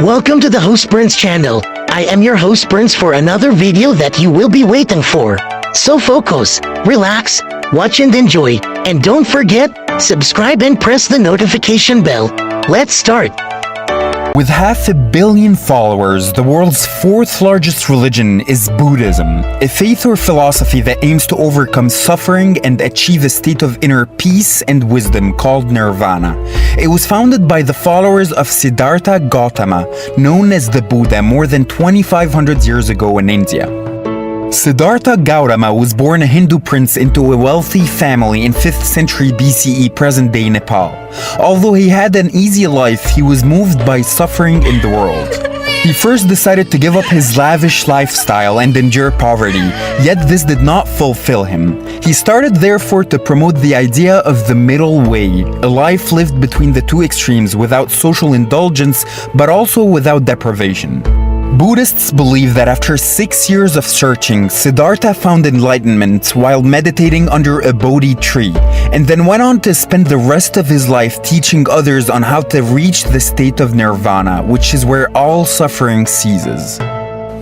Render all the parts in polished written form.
Welcome to the Host Prince channel. I am your host Prince for another video that you will be waiting for. So focus, relax, watch and enjoy, and don't forget, subscribe and press the notification bell. Let's start. With 500 million followers, the world's fourth largest religion is Buddhism, a faith or philosophy that aims to overcome suffering and achieve a state of inner peace and wisdom called nirvana. It was founded by the followers of Siddhartha Gautama, known as the Buddha, more than 2,500 years ago in India. Siddhartha Gautama was born a Hindu prince into a wealthy family in 5th century BCE, present-day Nepal. Although he had an easy life, he was moved by suffering in the world. He first decided to give up his lavish lifestyle and endure poverty, yet this did not fulfill him. He started therefore to promote the idea of the middle way, a life lived between the two extremes without social indulgence, but also without deprivation. Buddhists believe that after 6 years of searching, Siddhartha found enlightenment while meditating under a Bodhi tree, and then went on to spend the rest of his life teaching others on how to reach the state of nirvana, which is where all suffering ceases.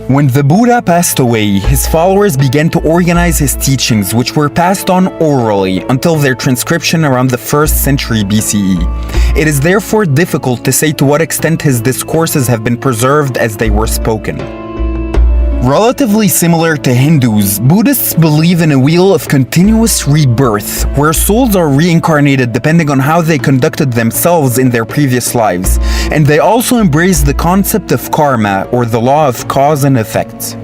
When the Buddha passed away, his followers began to organize his teachings, which were passed on orally until their transcription around the 1st century BCE. It is therefore difficult to say to what extent his discourses have been preserved as they were spoken. Relatively similar to Hindus, Buddhists believe in a wheel of continuous rebirth, where souls are reincarnated depending on how they conducted themselves in their previous lives, and they also embrace the concept of karma, or the law of cause and effect.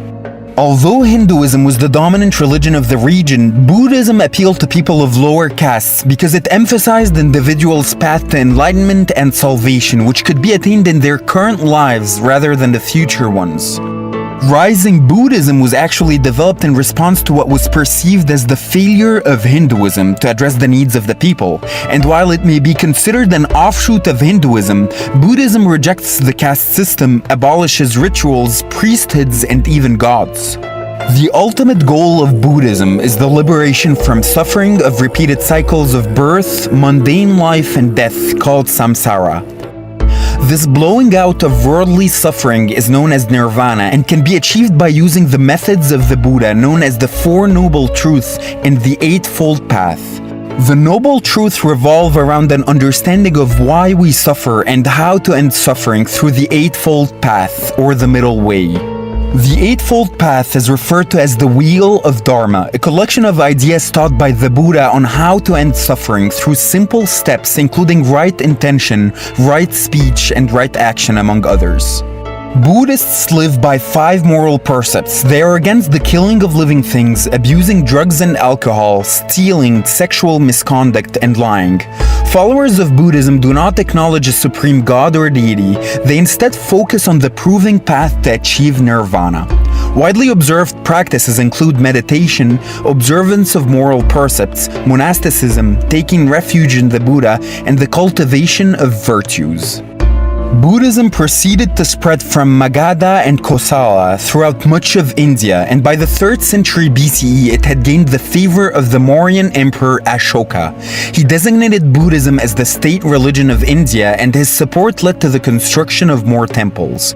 Although Hinduism was the dominant religion of the region, Buddhism appealed to people of lower castes because it emphasized individuals' path to enlightenment and salvation, which could be attained in their current lives rather than the future ones. Rising Buddhism was actually developed in response to what was perceived as the failure of Hinduism to address the needs of the people, and while it may be considered an offshoot of Hinduism, Buddhism rejects the caste system, abolishes rituals, priesthoods, and even gods. The ultimate goal of Buddhism is the liberation from suffering of repeated cycles of birth, mundane life, and death called samsara. This blowing out of worldly suffering is known as nirvana and can be achieved by using the methods of the Buddha known as the Four Noble Truths and the Eightfold Path. The Noble Truths revolve around an understanding of why we suffer and how to end suffering through the Eightfold Path, or the Middle Way. The Eightfold Path is referred to as the Wheel of Dharma, a collection of ideas taught by the Buddha on how to end suffering through simple steps including right intention, right speech, and right action, among others. Buddhists live by 5 moral precepts. They are against the killing of living things, abusing drugs and alcohol, stealing, sexual misconduct, and lying. Followers of Buddhism do not acknowledge a supreme god or deity. They instead focus on the proving path to achieve nirvana. Widely observed practices include meditation, observance of moral precepts, monasticism, taking refuge in the Buddha, and the cultivation of virtues. Buddhism proceeded to spread from Magadha and Kosala throughout much of India, and by the 3rd century BCE it had gained the favor of the Mauryan Emperor Ashoka. He designated Buddhism as the state religion of India, and his support led to the construction of more temples.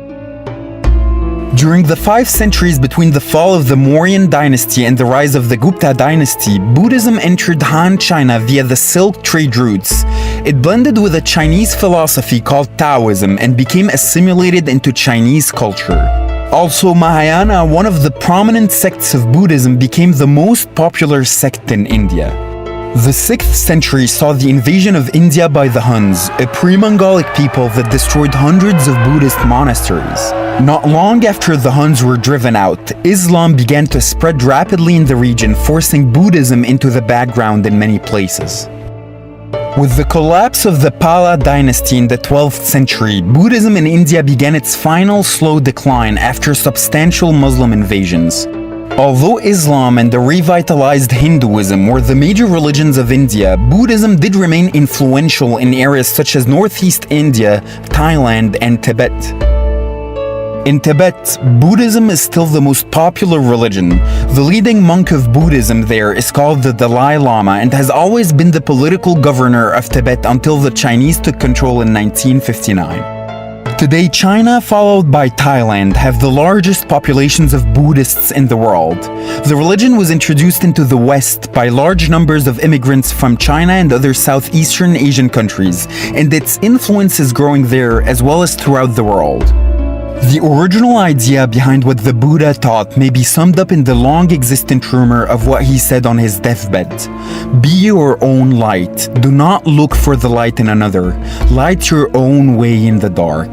During the 5 centuries between the fall of the Mauryan dynasty and the rise of the Gupta dynasty, Buddhism entered Han China via the Silk trade routes. It blended with a Chinese philosophy called Taoism and became assimilated into Chinese culture. Also, Mahayana, one of the prominent sects of Buddhism, became the most popular sect in India. The 6th century saw the invasion of India by the Huns, a pre-Mongolic people that destroyed hundreds of Buddhist monasteries. Not long after the Huns were driven out, Islam began to spread rapidly in the region, forcing Buddhism into the background in many places. With the collapse of the Pala dynasty in the 12th century, Buddhism in India began its final slow decline after substantial Muslim invasions. Although Islam and the revitalized Hinduism were the major religions of India, Buddhism did remain influential in areas such as Northeast India, Thailand, and Tibet. In Tibet, Buddhism is still the most popular religion. The leading monk of Buddhism there is called the Dalai Lama and has always been the political governor of Tibet until the Chinese took control in 1959. Today, China, followed by Thailand, have the largest populations of Buddhists in the world. The religion was introduced into the West by large numbers of immigrants from China and other Southeastern Asian countries, and its influence is growing there as well as throughout the world. The original idea behind what the Buddha taught may be summed up in the long-existent rumor of what he said on his deathbed. Be your own light. Do not look for the light in another. Light your own way in the dark.